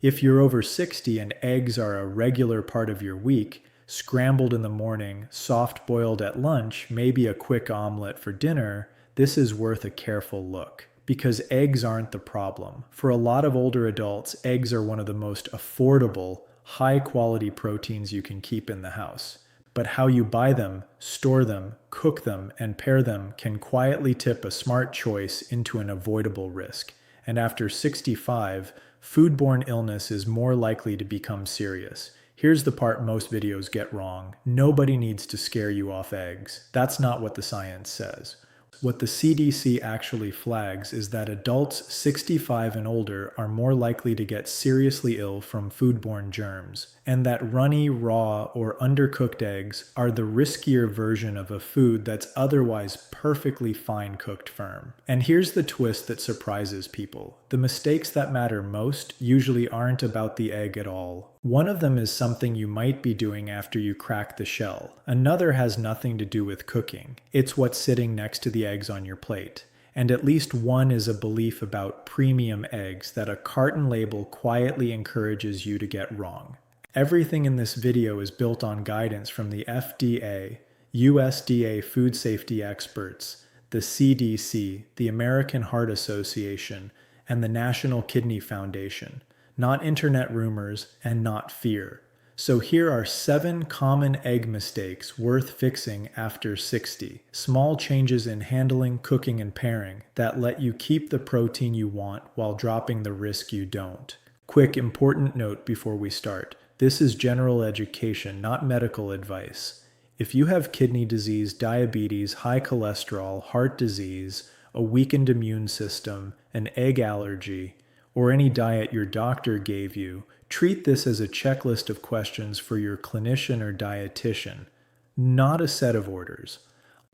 If you're over 60 and eggs are a regular part of your week, scrambled in the morning, soft boiled at lunch, maybe a quick omelet for dinner, this is worth a careful look. Because eggs aren't the problem. For a lot of older adults, eggs are one of the most affordable, high-quality proteins you can keep in the house. But how you buy them, store them, cook them, and pair them can quietly tip a smart choice into an avoidable risk. And after 65, foodborne illness is more likely to become serious. Here's the part most videos get wrong. Nobody needs to scare you off eggs. That's not what the science says. What the CDC actually flags is that adults 65 and older are more likely to get seriously ill from foodborne germs, and that runny, raw, or undercooked eggs are the riskier version of a food that's otherwise perfectly fine cooked firm. And here's the twist that surprises people. The mistakes that matter most usually aren't about the egg at all. One of them is something you might be doing after you crack the shell. Another has nothing to do with cooking. It's what's sitting next to the eggs on your plate. And at least one is a belief about premium eggs that a carton label quietly encourages you to get wrong. Everything in this video is built on guidance from the FDA, USDA food safety experts, the CDC, the American Heart Association, and the National Kidney Foundation. Not internet rumors, and not fear. So here are 7 common egg mistakes worth fixing after 60. Small changes in handling, cooking, and pairing that let you keep the protein you want while dropping the risk you don't. Quick important note before we start. This is general education, not medical advice. If you have kidney disease, diabetes, high cholesterol, heart disease, a weakened immune system, an egg allergy, or any diet your doctor gave you, treat this as a checklist of questions for your clinician or dietitian, not a set of orders.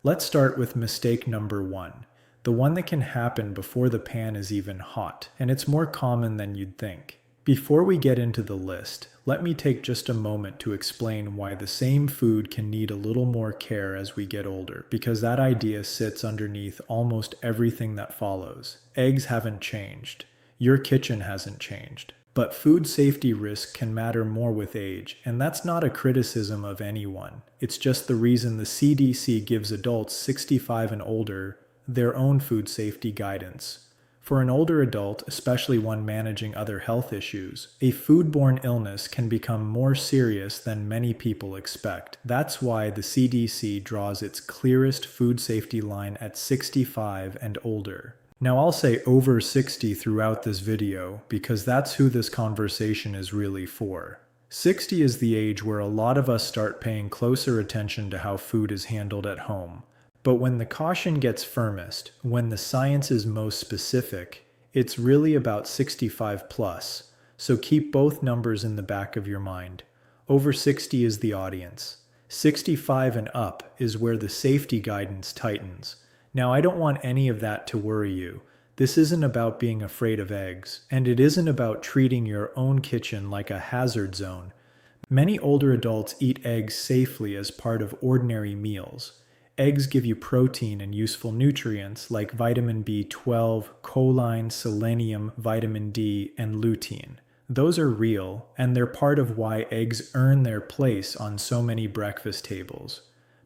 Let's start with mistake number 1, the one that can happen before the pan is even hot, and it's more common than you'd think. Before we get into the list, let me take just a moment to explain why the same food can need a little more care as we get older, because that idea sits underneath almost everything that follows. Eggs haven't changed. Your kitchen hasn't changed. But food safety risk can matter more with age, and that's not a criticism of anyone. It's just the reason the CDC gives adults 65 and older their own food safety guidance. For an older adult, especially one managing other health issues, a foodborne illness can become more serious than many people expect. That's why the CDC draws its clearest food safety line at 65 and older. Now I'll say over 60 throughout this video because that's who this conversation is really for. 60 is the age where a lot of us start paying closer attention to how food is handled at home. But when the caution gets firmest, when the science is most specific, it's really about 65 plus. So keep both numbers in the back of your mind. Over 60 is the audience. 65 and up is where the safety guidance tightens. Now, I don't want any of that to worry you. This isn't about being afraid of eggs, and it isn't about treating your own kitchen like a hazard zone. Many older adults eat eggs safely as part of ordinary meals. Eggs give you protein and useful nutrients like vitamin B12, choline, selenium, vitamin D, and lutein. Those are real, and they're part of why eggs earn their place on so many breakfast tables.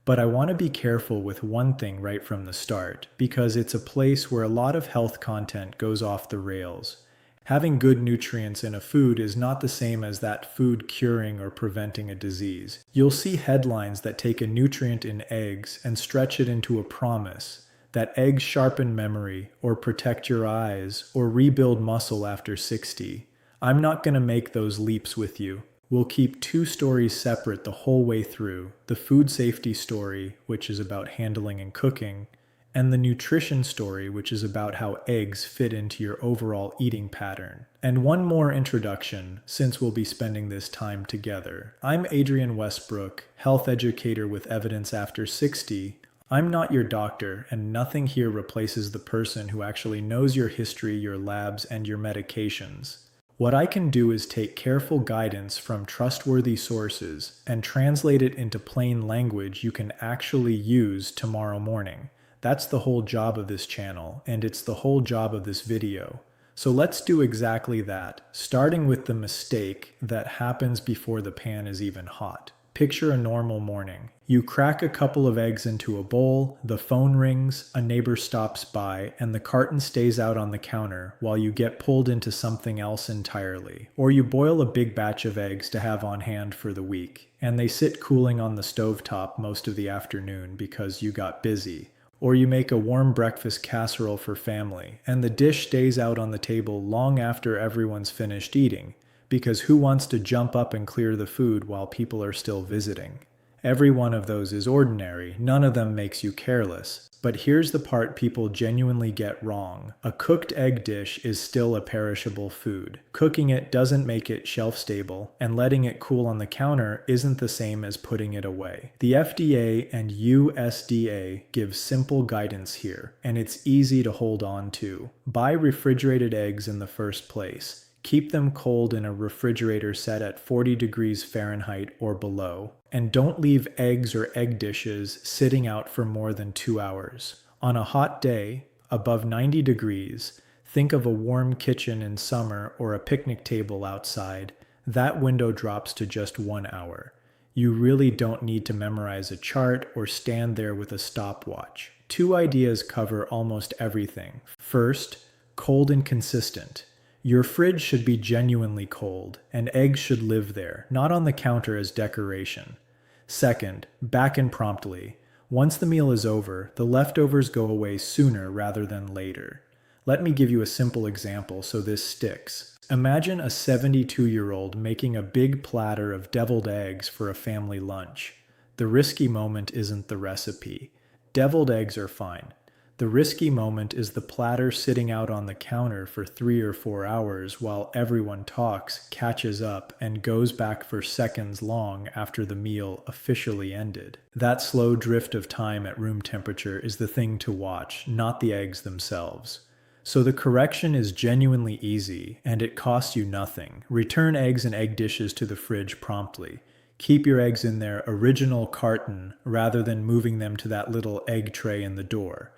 But I want to be careful with one thing right from the start, because it's a place where a lot of health content goes off the rails. Having good nutrients in a food is not the same as that food curing or preventing a disease. You'll see headlines that take a nutrient in eggs and stretch it into a promise that eggs sharpen memory, or protect your eyes, or rebuild muscle after 60. I'm not going to make those leaps with you. We'll keep 2 stories separate the whole way through, the food safety story, which is about handling and cooking, and the nutrition story, which is about how eggs fit into your overall eating pattern. And one more introduction, since we'll be spending this time together. I'm Adrian Westbrook, health educator with Evidence After 60. I'm not your doctor, and nothing here replaces the person who actually knows your history, your labs, and your medications. What I can do is take careful guidance from trustworthy sources and translate it into plain language you can actually use tomorrow morning. That's the whole job of this channel, and it's the whole job of this video. So let's do exactly that, starting with the mistake that happens before the pan is even hot. Picture a normal morning. You crack a couple of eggs into a bowl, the phone rings, a neighbor stops by, and the carton stays out on the counter while you get pulled into something else entirely. Or you boil a big batch of eggs to have on hand for the week, and they sit cooling on the stovetop most of the afternoon because you got busy. Or you make a warm breakfast casserole for family, and the dish stays out on the table long after everyone's finished eating, because who wants to jump up and clear the food while people are still visiting? Every one of those is ordinary, none of them makes you careless. But here's the part people genuinely get wrong. A cooked egg dish is still a perishable food. Cooking it doesn't make it shelf stable, and letting it cool on the counter isn't the same as putting it away. The FDA and USDA give simple guidance here, and it's easy to hold on to. Buy refrigerated eggs in the first place. Keep them cold in a refrigerator set at 40 degrees Fahrenheit or below. And don't leave eggs or egg dishes sitting out for more than 2 hours. On a hot day, above 90 degrees, think of a warm kitchen in summer or a picnic table outside. That window drops to just 1 hour. You really don't need to memorize a chart or stand there with a stopwatch. 2 ideas cover almost everything. First, cold and consistent. Your fridge should be genuinely cold, and eggs should live there, not on the counter as decoration. Second, back in promptly. Once the meal is over, the leftovers go away sooner rather than later. Let me give you a simple example so this sticks. Imagine a 72-year-old making a big platter of deviled eggs for a family lunch. The risky moment isn't the recipe. Deviled eggs are fine. The risky moment is the platter sitting out on the counter for 3 or 4 hours while everyone talks, catches up, and goes back for seconds long after the meal officially ended. That slow drift of time at room temperature is the thing to watch, not the eggs themselves. So the correction is genuinely easy, and it costs you nothing. Return eggs and egg dishes to the fridge promptly. Keep your eggs in their original carton rather than moving them to that little egg tray in the door.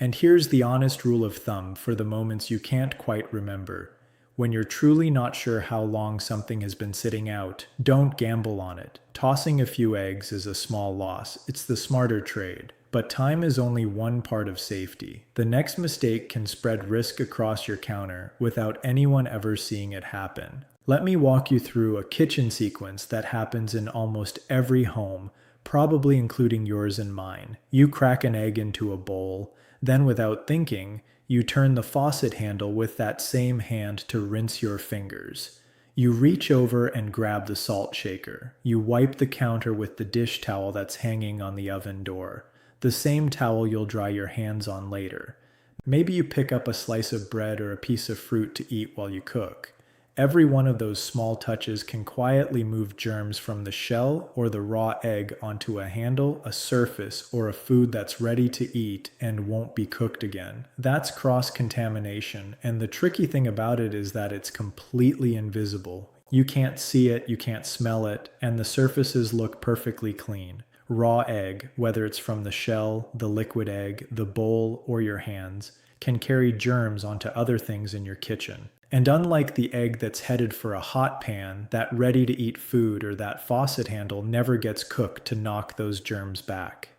And here's the honest rule of thumb for the moments you can't quite remember. When you're truly not sure how long something has been sitting out, don't gamble on it. Tossing a few eggs is a small loss. It's the smarter trade. But time is only one part of safety. The next mistake can spread risk across your counter without anyone ever seeing it happen. Let me walk you through a kitchen sequence that happens in almost every home, probably including yours and mine. You crack an egg into a bowl. Then, without thinking, you turn the faucet handle with that same hand to rinse your fingers. You reach over and grab the salt shaker. You wipe the counter with the dish towel that's hanging on the oven door, the same towel you'll dry your hands on later. Maybe you pick up a slice of bread or a piece of fruit to eat while you cook. Every one of those small touches can quietly move germs from the shell or the raw egg onto a handle, a surface, or a food that's ready to eat and won't be cooked again. That's cross-contamination, and the tricky thing about it is that it's completely invisible. You can't see it, you can't smell it, and the surfaces look perfectly clean. Raw egg, whether it's from the shell, the liquid egg, the bowl, or your hands, can carry germs onto other things in your kitchen. And unlike the egg that's headed for a hot pan, that ready-to-eat food or that faucet handle never gets cooked to knock those germs back.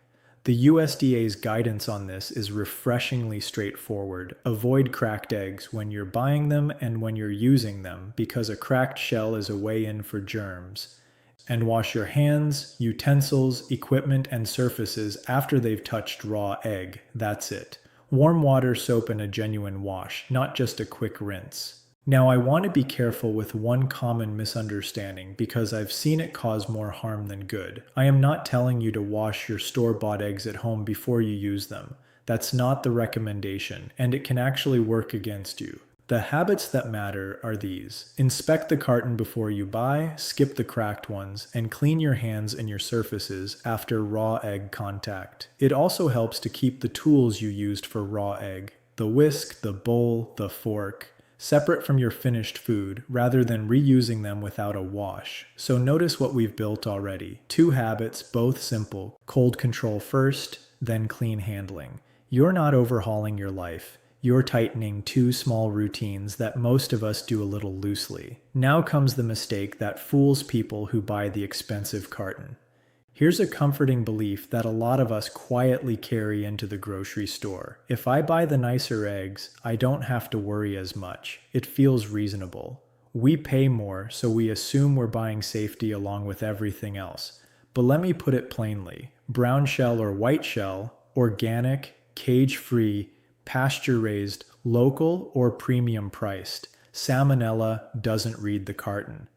The USDA's guidance on this is refreshingly straightforward. Avoid cracked eggs when you're buying them and when you're using them, because a cracked shell is a way in for germs. And wash your hands, utensils, equipment, and surfaces after they've touched raw egg. That's it. Warm water, soap, and a genuine wash, not just a quick rinse. Now, I want to be careful with one common misunderstanding because I've seen it cause more harm than good. I am not telling you to wash your store-bought eggs at home before you use them. That's not the recommendation, and it can actually work against you. The habits that matter are these. Inspect the carton before you buy, skip the cracked ones, and clean your hands and your surfaces after raw egg contact. It also helps to keep the tools you used for raw egg, the whisk, the bowl, the fork, separate from your finished food rather than reusing them without a wash. So notice what we've built already. 2 habits, both simple. Cold control first, then clean handling. You're not overhauling your life. You're tightening two small routines that most of us do a little loosely. Now comes the mistake that fools people who buy the expensive carton. Here's a comforting belief that a lot of us quietly carry into the grocery store. If I buy the nicer eggs, I don't have to worry as much. It feels reasonable. We pay more, so we assume we're buying safety along with everything else. But let me put it plainly. Brown shell or white shell, organic, cage-free, pasture-raised, local, or premium priced. Salmonella doesn't read the carton.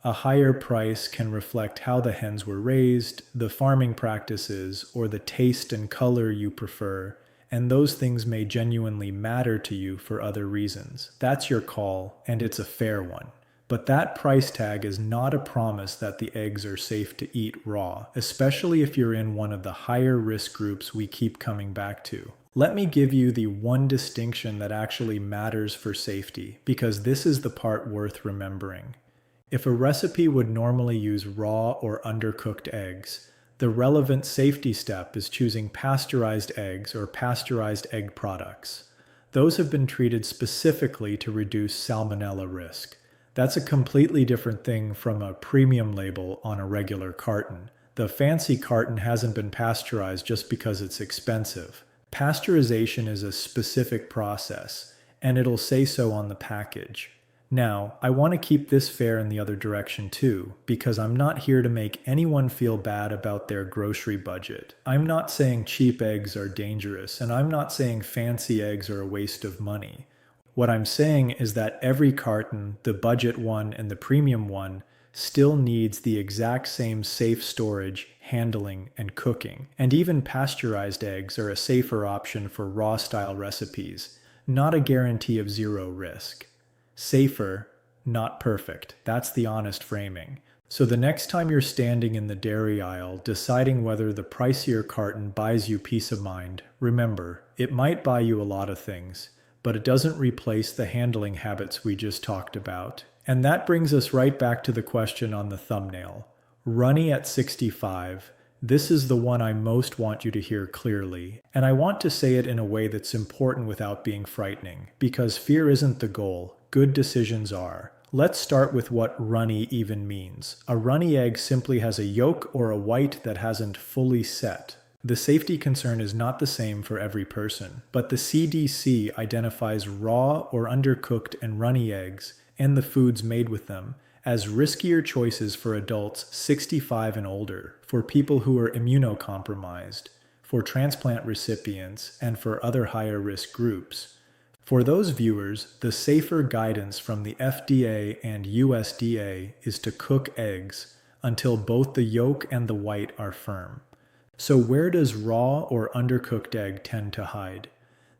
A higher price can reflect how the hens were raised, the farming practices, or the taste and color you prefer, and those things may genuinely matter to you for other reasons. That's your call, and it's a fair one. But that price tag is not a promise that the eggs are safe to eat raw, especially if you're in one of the higher risk groups we keep coming back to. Let me give you the one distinction that actually matters for safety, because this is the part worth remembering. If a recipe would normally use raw or undercooked eggs, the relevant safety step is choosing pasteurized eggs or pasteurized egg products. Those have been treated specifically to reduce salmonella risk. That's a completely different thing from a premium label on a regular carton. The fancy carton hasn't been pasteurized just because it's expensive. Pasteurization is a specific process, and it'll say so on the package. Now, I want to keep this fair in the other direction too, because I'm not here to make anyone feel bad about their grocery budget. I'm not saying cheap eggs are dangerous, and I'm not saying fancy eggs are a waste of money. What I'm saying is that every carton, the budget one and the premium one, still needs the exact same safe storage, handling, and cooking. And even pasteurized eggs are a safer option for raw-style recipes, not a guarantee of zero risk. Safer, not perfect. That's the honest framing. So the next time you're standing in the dairy aisle deciding whether the pricier carton buys you peace of mind, remember, it might buy you a lot of things, but it doesn't replace the handling habits we just talked about. And that brings us right back to the question on the thumbnail. Runny at 65. This is the one I most want you to hear clearly, and I want to say it in a way that's important without being frightening, because fear isn't the goal, good decisions are. Let's start with what runny even means. A runny egg simply has a yolk or a white that hasn't fully set. The safety concern is not the same for every person, but the CDC identifies raw or undercooked and runny eggs, and the foods made with them, as riskier choices for adults 65 and older, for people who are immunocompromised, for transplant recipients, and for other higher risk groups. For those viewers, the safer guidance from the FDA and USDA is to cook eggs until both the yolk and the white are firm. So where does raw or undercooked egg tend to hide?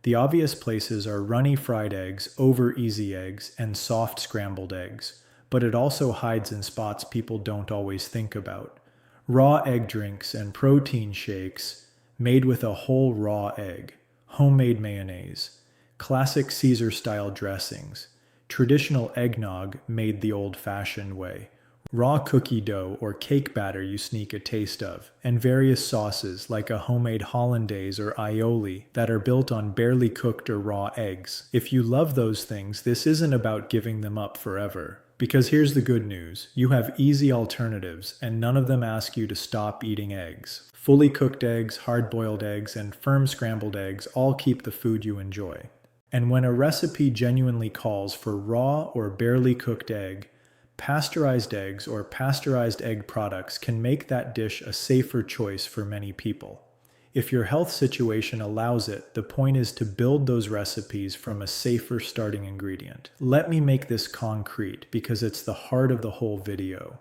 The obvious places are runny fried eggs, over easy eggs, and soft scrambled eggs. But it also hides in spots people don't always think about. Raw egg drinks and protein shakes made with a whole raw egg, homemade mayonnaise, classic Caesar-style dressings, traditional eggnog made the old-fashioned way, raw cookie dough or cake batter you sneak a taste of, and various sauces like a homemade hollandaise or aioli that are built on barely cooked or raw eggs. If you love those things, this isn't about giving them up forever. Because here's the good news, you have easy alternatives, and none of them ask you to stop eating eggs. Fully cooked eggs, hard-boiled eggs, and firm scrambled eggs all keep the food you enjoy. And when a recipe genuinely calls for raw or barely cooked egg, pasteurized eggs or pasteurized egg products can make that dish a safer choice for many people. If your health situation allows it, the point is to build those recipes from a safer starting ingredient. Let me make this concrete because it's the heart of the whole video.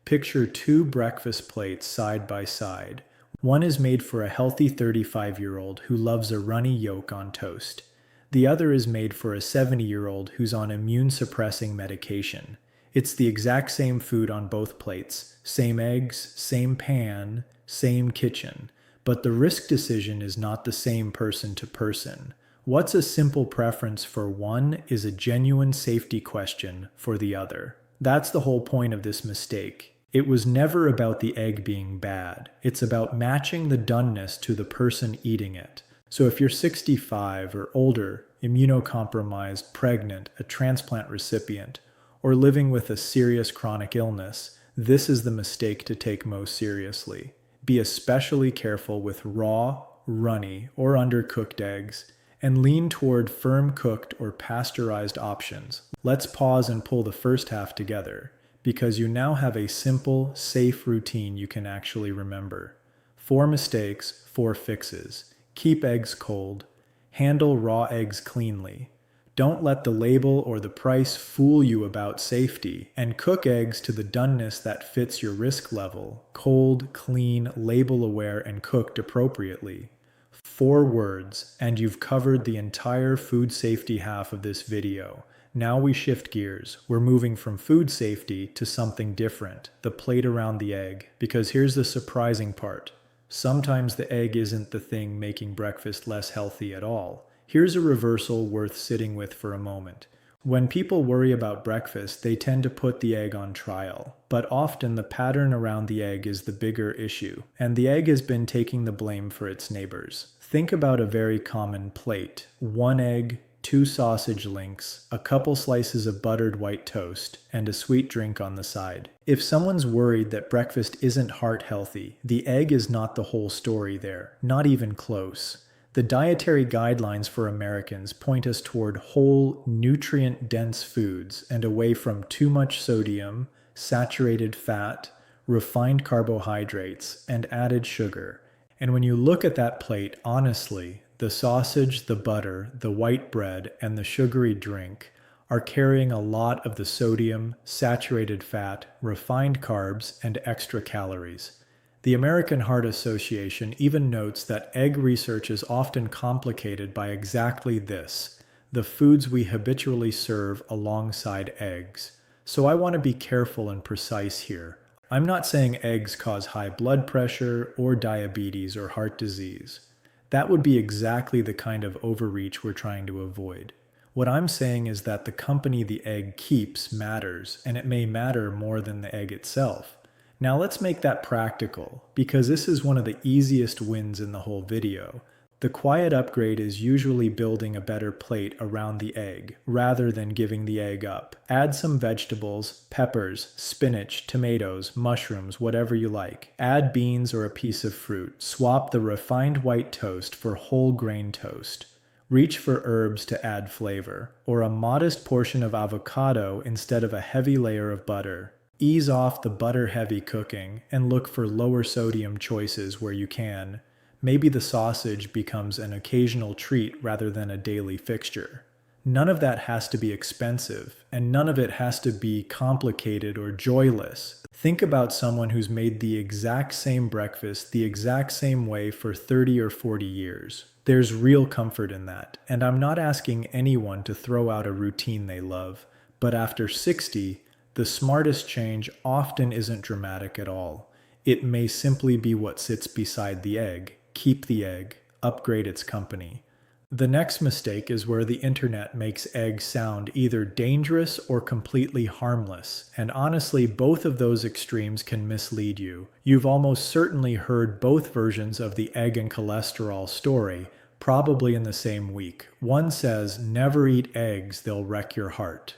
Picture two breakfast plates side by side. One is made for a healthy 35-year-old who loves a runny yolk on toast. The other is made for a 70-year-old who's on immune-suppressing medication. It's the exact same food on both plates, same eggs, same pan, same kitchen. But the risk decision is not the same person to person. What's a simple preference for one is a genuine safety question for the other. That's the whole point of this mistake. It was never about the egg being bad. It's about matching the doneness to the person eating it. So if you're 65 or older, immunocompromised, pregnant, a transplant recipient, or living with a serious chronic illness, this is the mistake to take most seriously. Be especially careful with raw, runny, or undercooked eggs, and lean toward firm cooked or pasteurized options. Let's pause and pull the first half together, because you now have a simple, safe routine you can actually remember. 4 mistakes, 4 fixes. Keep eggs cold. Handle raw eggs cleanly. Don't let the label or the price fool you about safety, and cook eggs to the doneness that fits your risk level: cold, clean, label-aware, and cooked appropriately. 4 words, and you've covered the entire food safety half of this video. Now we shift gears. We're moving from food safety to something different, the plate around the egg, because here's the surprising part. Sometimes the egg isn't the thing making breakfast less healthy at all. Here's a reversal worth sitting with for a moment. When people worry about breakfast, they tend to put the egg on trial, but often the pattern around the egg is the bigger issue, and the egg has been taking the blame for its neighbors. Think about a very common plate: 1 egg, 2 sausage links, a couple slices of buttered white toast, and a sweet drink on the side. If someone's worried that breakfast isn't heart healthy, the egg is not the whole story there, not even close. The dietary guidelines for Americans point us toward whole, nutrient-dense foods and away from too much sodium, saturated fat, refined carbohydrates, and added sugar. And when you look at that plate, honestly, the sausage, the butter, the white bread, and the sugary drink are carrying a lot of the sodium, saturated fat, refined carbs, and extra calories. The American Heart Association even notes that egg research is often complicated by exactly this: the foods we habitually serve alongside eggs. So I want to be careful and precise here. I'm not saying eggs cause high blood pressure or diabetes or heart disease. That would be exactly the kind of overreach we're trying to avoid. What I'm saying is that the company the egg keeps matters, and it may matter more than the egg itself. Now let's make that practical, because this is one of the easiest wins in the whole video. The quiet upgrade is usually building a better plate around the egg, rather than giving the egg up. Add some vegetables, peppers, spinach, tomatoes, mushrooms, whatever you like. Add beans or a piece of fruit. Swap the refined white toast for whole grain toast. Reach for herbs to add flavor, or a modest portion of avocado instead of a heavy layer of butter. Ease off the butter-heavy cooking and look for lower sodium choices where you can. Maybe the sausage becomes an occasional treat rather than a daily fixture. None of that has to be expensive, and none of it has to be complicated or joyless. Think about someone who's made the exact same breakfast the exact same way for 30 or 40 years. There's real comfort in that, and I'm not asking anyone to throw out a routine they love, but after 60, the smartest change often isn't dramatic at all. It may simply be what sits beside the egg. Keep the egg, upgrade its company. The next mistake is where the internet makes eggs sound either dangerous or completely harmless, and honestly, both of those extremes can mislead you. You've almost certainly heard both versions of the egg and cholesterol story, probably in the same week. One says, never eat eggs, they'll wreck your heart.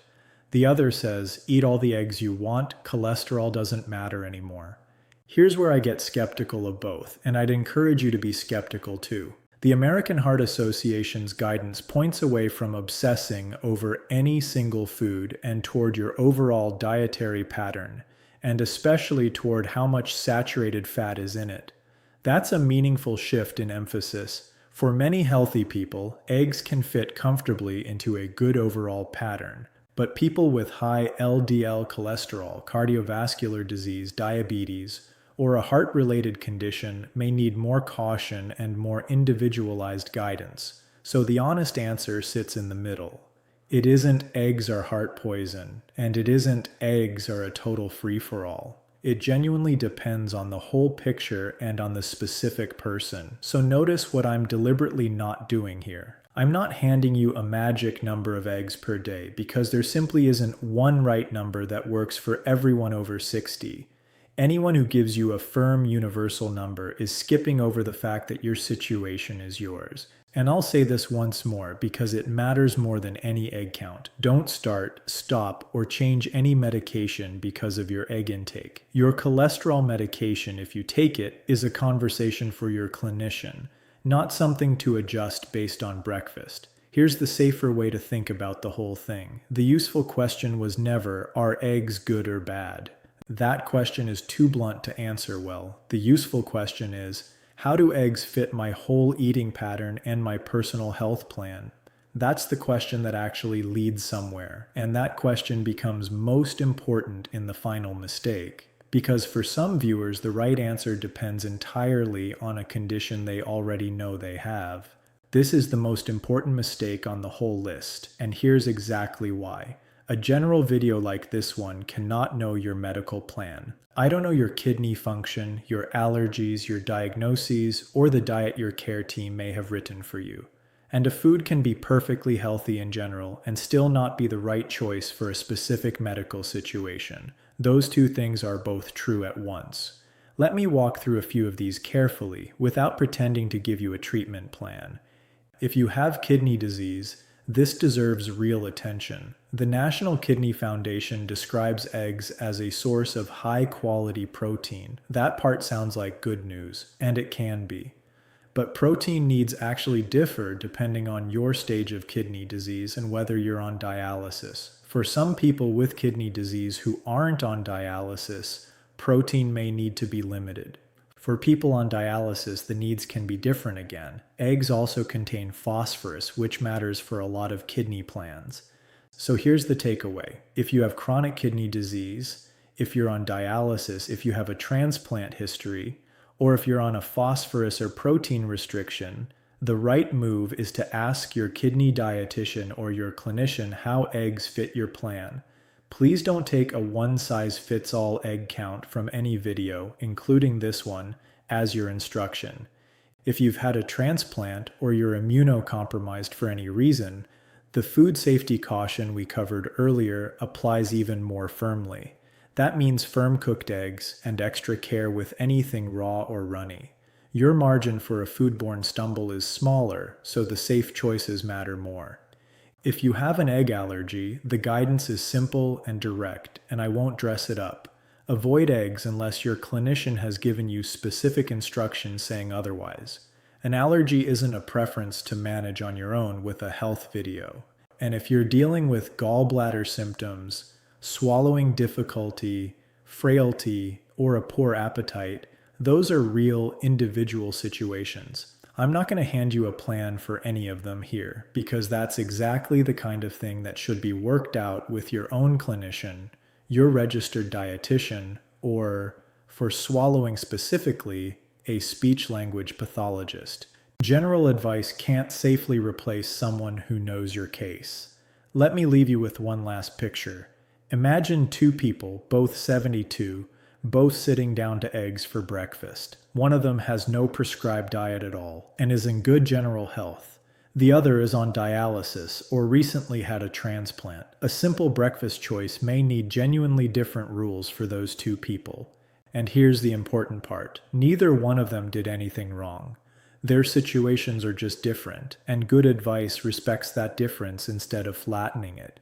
The other says, eat all the eggs you want, cholesterol doesn't matter anymore. Here's where I get skeptical of both, and I'd encourage you to be skeptical too. The American Heart Association's guidance points away from obsessing over any single food and toward your overall dietary pattern, and especially toward how much saturated fat is in it. That's a meaningful shift in emphasis. For many healthy people, eggs can fit comfortably into a good overall pattern. But people with high LDL cholesterol, cardiovascular disease, diabetes, or a heart-related condition may need more caution and more individualized guidance. So the honest answer sits in the middle. It isn't eggs are heart poison, and it isn't eggs are a total free-for-all. It genuinely depends on the whole picture and on the specific person. So notice what I'm deliberately not doing here. I'm not handing you a magic number of eggs per day, because there simply isn't one right number that works for everyone over 60. Anyone who gives you a firm universal number is skipping over the fact that your situation is yours. And I'll say this once more because it matters more than any egg count. Don't start, stop, or change any medication because of your egg intake. Your cholesterol medication, if you take it, is a conversation for your clinician, not something to adjust based on breakfast. Here's the safer way to think about the whole thing. The useful question was never, are eggs good or bad? That question is too blunt to answer well. The useful question is, how do eggs fit my whole eating pattern and my personal health plan? That's the question that actually leads somewhere, and that question becomes most important in the final mistake. Because for some viewers, the right answer depends entirely on a condition they already know they have. This is the most important mistake on the whole list, and here's exactly why. A general video like this one cannot know your medical plan. I don't know your kidney function, your allergies, your diagnoses, or the diet your care team may have written for you. And a food can be perfectly healthy in general and still not be the right choice for a specific medical situation. Those two things are both true at once. Let me walk through a few of these carefully without pretending to give you a treatment plan. If you have kidney disease, this deserves real attention. The National Kidney Foundation describes eggs as a source of high-quality protein. That part sounds like good news, and it can be. But protein needs actually differ depending on your stage of kidney disease and whether you're on dialysis. For some people with kidney disease who aren't on dialysis, protein may need to be limited. For people on dialysis, the needs can be different again. Eggs also contain phosphorus, which matters for a lot of kidney plans. So here's the takeaway. If you have chronic kidney disease, if you're on dialysis, if you have a transplant history, or if you're on a phosphorus or protein restriction, the right move is to ask your kidney dietitian or your clinician how eggs fit your plan. Please don't take a one-size-fits-all egg count from any video, including this one, as your instruction. If you've had a transplant or you're immunocompromised for any reason, the food safety caution we covered earlier applies even more firmly. That means firm cooked eggs and extra care with anything raw or runny. Your margin for a foodborne stumble is smaller, so the safe choices matter more. If you have an egg allergy, the guidance is simple and direct, and I won't dress it up. Avoid eggs unless your clinician has given you specific instructions saying otherwise. An allergy isn't a preference to manage on your own with a health video. And if you're dealing with gallbladder symptoms, swallowing difficulty, frailty, or a poor appetite, those are real individual situations. I'm not going to hand you a plan for any of them here, because that's exactly the kind of thing that should be worked out with your own clinician, your registered dietitian, or, for swallowing specifically, a speech-language pathologist. General advice can't safely replace someone who knows your case. Let me leave you with one last picture. Imagine two people, both 72, both sitting down to eggs for breakfast. One of them has no prescribed diet at all and is in good general health. The other is on dialysis or recently had a transplant. A simple breakfast choice may need genuinely different rules for those two people. And here's the important part. Neither one of them did anything wrong. Their situations are just different, and good advice respects that difference instead of flattening it.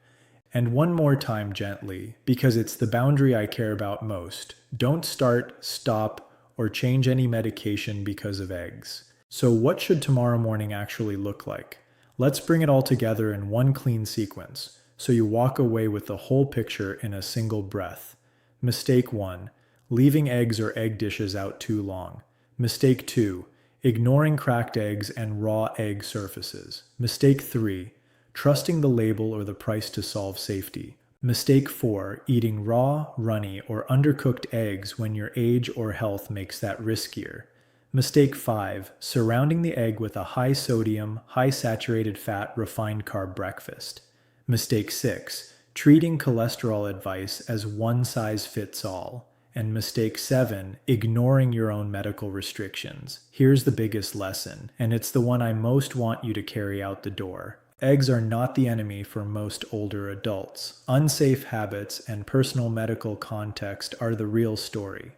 And one more time gently, because it's the boundary I care about most. Don't start, stop, or change any medication because of eggs. So what should tomorrow morning actually look like? Let's bring it all together in one clean sequence, so you walk away with the whole picture in a single breath. Mistake 1, leaving eggs or egg dishes out too long. Mistake 2, ignoring cracked eggs and raw egg surfaces. Mistake 3, trusting the label or the price to solve safety. Mistake 4, eating raw, runny, or undercooked eggs when your age or health makes that riskier. Mistake 5, surrounding the egg with a high sodium, high saturated fat, refined carb breakfast. Mistake 6, treating cholesterol advice as one size fits all. And mistake 7, ignoring your own medical restrictions. Here's the biggest lesson, and it's the one I most want you to carry out the door. Eggs are not the enemy for most older adults. Unsafe habits and personal medical context are the real story.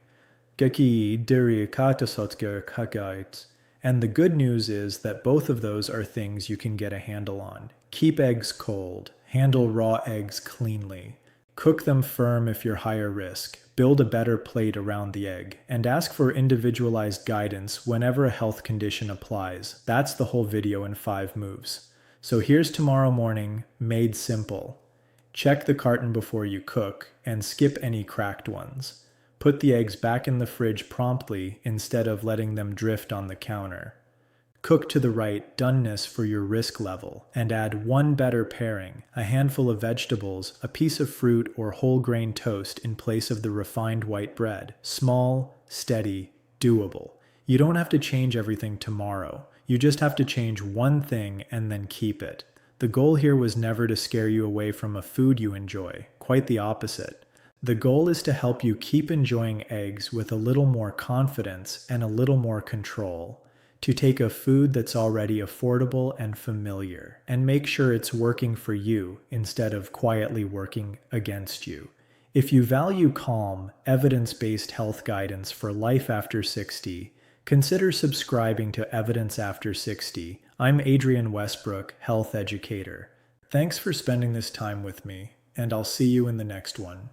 Geki diri katasotger kagait. And the good news is that both of those are things you can get a handle on. Keep eggs cold, handle raw eggs cleanly, cook them firm if you're higher risk, build a better plate around the egg, and ask for individualized guidance whenever a health condition applies. That's the whole video in 5 moves. So here's tomorrow morning, made simple. Check the carton before you cook, and skip any cracked ones. Put the eggs back in the fridge promptly instead of letting them drift on the counter. Cook to the right doneness for your risk level, and add one better pairing, a handful of vegetables, a piece of fruit, or whole grain toast in place of the refined white bread. Small, steady, doable. You don't have to change everything tomorrow. You just have to change one thing and then keep it. The goal here was never to scare you away from a food you enjoy, quite the opposite. The goal is to help you keep enjoying eggs with a little more confidence and a little more control. To take a food that's already affordable and familiar and make sure it's working for you instead of quietly working against you. If you value calm, evidence-based health guidance for life after 60, consider subscribing to Evidence After 60. I'm Adrian Westbrook, health educator. Thanks for spending this time with me, and I'll see you in the next one.